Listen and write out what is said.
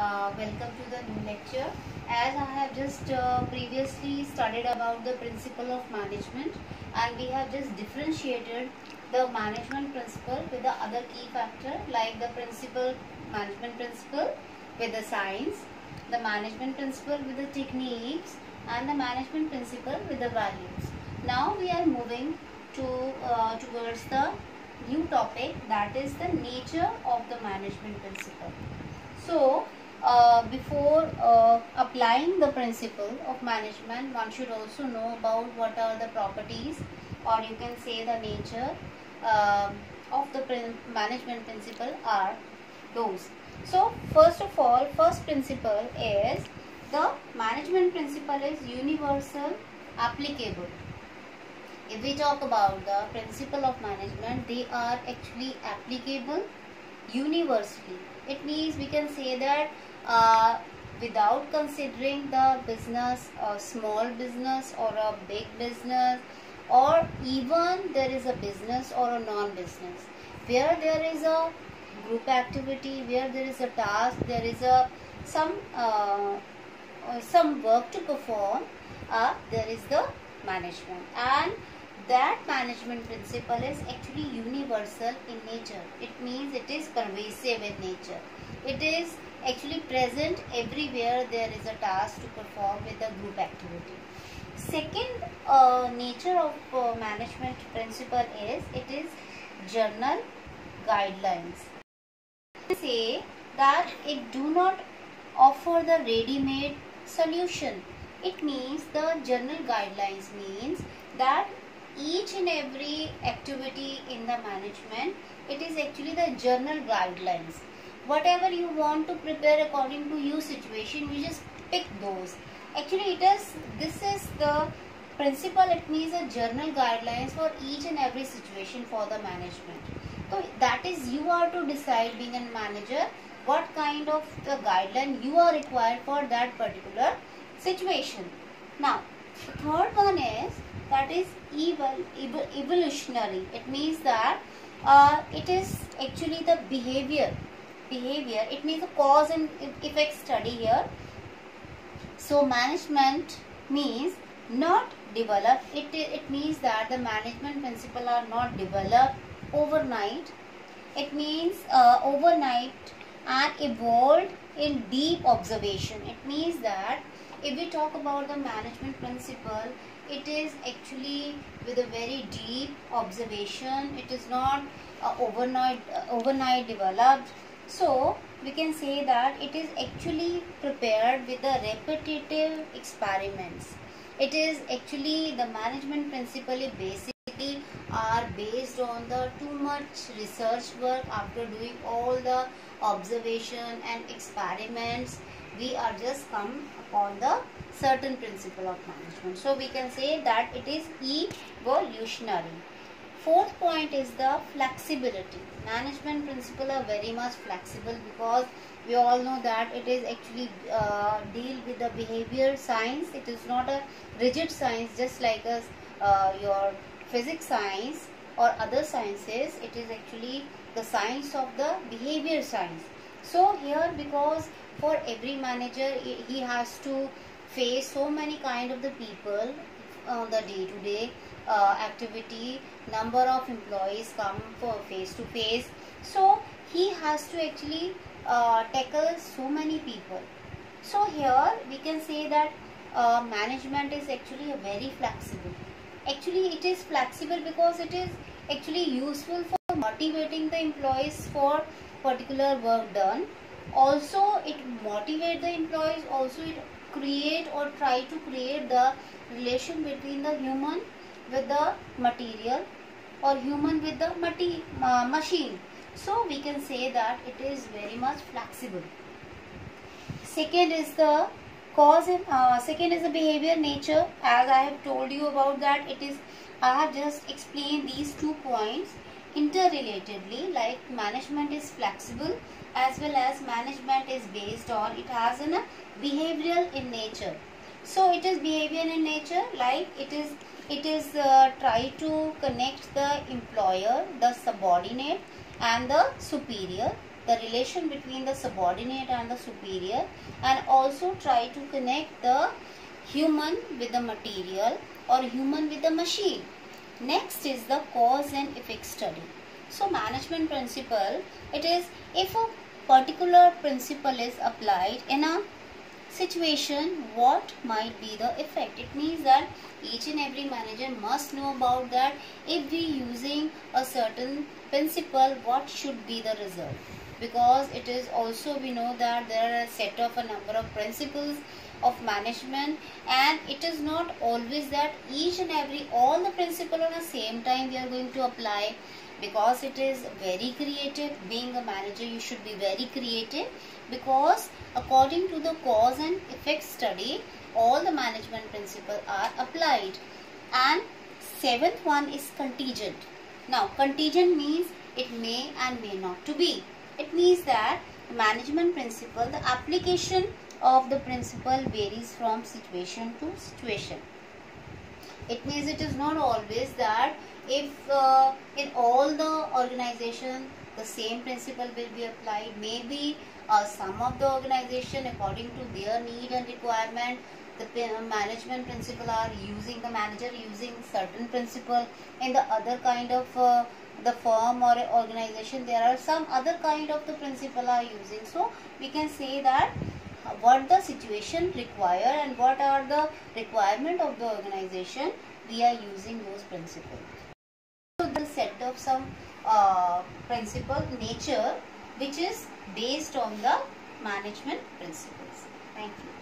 Welcome to the new lecture. As I have just previously studied about the principle of management, and we have just differentiated the management principle with the other key factor like the management principle with the science, the management principle with the techniques, and the management principle with the values. Now we are moving towards the new topic, that is the nature of the management principle. So, before applying the principle of management, one should also know about what are the properties, or you can say the nature of the management principle are those. So, first of all, first principle is the management principle is universal applicable. If we talk about the principle of management, they are actually applicable universally. It means we can say that without considering the business, a small business or a big business, or even there is a business or a non-business, where there is a group activity, where there is a task, there is a some work to perform, there is the management, and that management principle is actually universal in nature. It means it is pervasive in nature. It is actually present everywhere there is a task to perform with a group activity. Second nature of management principle is it is general guidelines. Say that it do not offer the ready-made solution. It means the general guidelines means that each and every activity in the management, it is actually the general guidelines. Whatever you want to prepare according to your situation, you just pick those. Actually, this is the principle. It means a general guidelines for each and every situation for the management. So that is, you are to decide, being a manager, what kind of the guideline you are required for that particular situation. Now, the third one is that is evolutionary. It means that it is actually the behavior. It means a cause and effect study here. So management means not developed. It means that the management principle are not developed overnight. It means overnight and evolved in deep observation. It means that if we talk about the management principle, it is actually with a very deep observation. It is not overnight developed. So we can say that it is actually prepared with the repetitive experiments. It is actually the management principle basically are based on the too much research work. After doing all the observation and experiments, we are just come upon the certain principle of management. So we can say that it is evolutionary. Fourth point is the flexibility. Management principle are very much flexible because we all know that it is actually deal with the behavior science. It is not a rigid science just like your physics science or other sciences. It is actually the science of the behavior science. So here, because for every manager, he has to face so many kind of the people on the day-to-day activity. Number of employees come for face to face, so he has to actually tackle so many people. So here we can say that management is actually a very flexible. Actually it is flexible because it is actually useful for motivating the employees for particular work done. Also it motivate the employees, also it create or try to create the relation between the human with the material or human with the machine. So we can say that it is very much flexible. Second is the cause and second is the behavior nature. As I have told you about that, it is, I have just explained these 2 points interrelatedly, like management is flexible as well as management is based on, it has a behavioral in nature. So it is behavior in nature, like it is try to connect the employer, the subordinate and the superior the relation between the subordinate and the superior, and also try to connect the human with the material or human with the machine. Next is the cause and effect study. So management principle, it is if a particular principle is applied in a situation, what might be the effect. It means that each and every manager must know about that. If we using a certain principle, what should be the result, because it is also, we know that there are a set of a number of principles of management, and it is not always that each and every all the principle on the same time we are going to apply, because it is very creative. Being a manager, you should be very creative, because according to the cause and effect study, all the management principles are applied. And seventh one is contingent. Now contingent means it may and may not to be. It means that management principle, the application of the principle varies from situation to situation. It means it is not always that if in all the organization the same principle will be applied. Maybe some of the organization, according to their need and requirement, the management principle are using, the manager using certain principle. In the other kind of the firm or organization, there are some other kind of the principle are using. So we can say that what the situation require and what are the requirement of the organization, we are using those principles. So the set of some principle nature which is based on the management principles. Thank you.